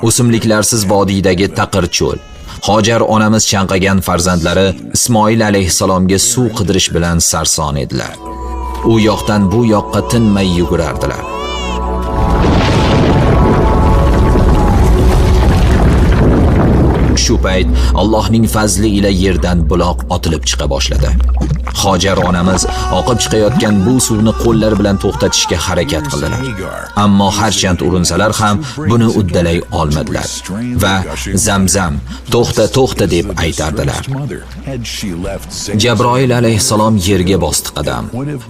o'simliklarsiz vodiydagi taqir cho'l. Hojar onamiz chanqagan farzandlari Ismoil alayhisalomga suv qidirish bilan sarson edilar. U yoqdan bu yoqqa tinmay yugurardilar. Shu payt Allohning fazli ila yerdan buloq otilib chiqa boshladi. Hojar onamiz oqib chiqayotgan bu suvni qo'llar bilan to'xtatishga harakat qildilar. Ammo harchand urinsalar ham buni uddalay olmadilar va Zamzam, to'xta deb aytardilar. Jabroil alayhisalom yerga bosdi qadam.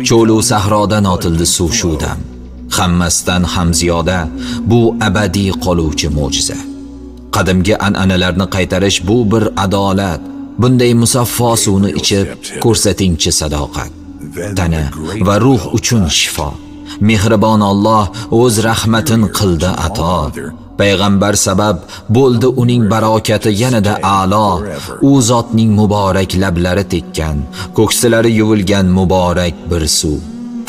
Cho'l u sahrodan otildi suv shuvdan. Hammasidan ham ziyoda bu abadiy qoluvchi mo'jiza. Qadimgi an'analarni qaytarish bu bir adolat. Bunday musaffo suvni ichib ko'rsatingchi sadoqat. Tana va ruh uchun shifo. Mehribon Alloh o'z rahmatin qildi ato. Payg'ambar sabab bo'ldi uning barokati yanada a'lo. U zotning muborak lablari tekkan, ko'ksilari yuvilgan muborak bir suv.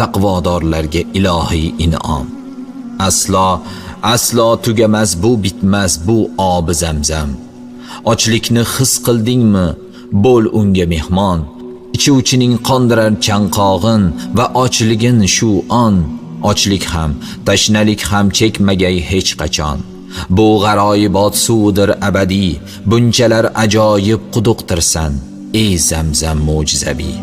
Taqvodorlarga ilohiy in'om. Aslo tugamas bu bitmas bu obi Zamzam. Ochlikni his qildingmi? Bo'l unga mehmon. Ichuvchining qondirar chanqog'in va ochligin shu on. Ochlik ham, tashnalik ham chekmagay hech qachon. Bu g'aroyibot suvdir abadiy, bunchalar ajoyib quduqtirsan, ey Zamzam mo'jizaviy.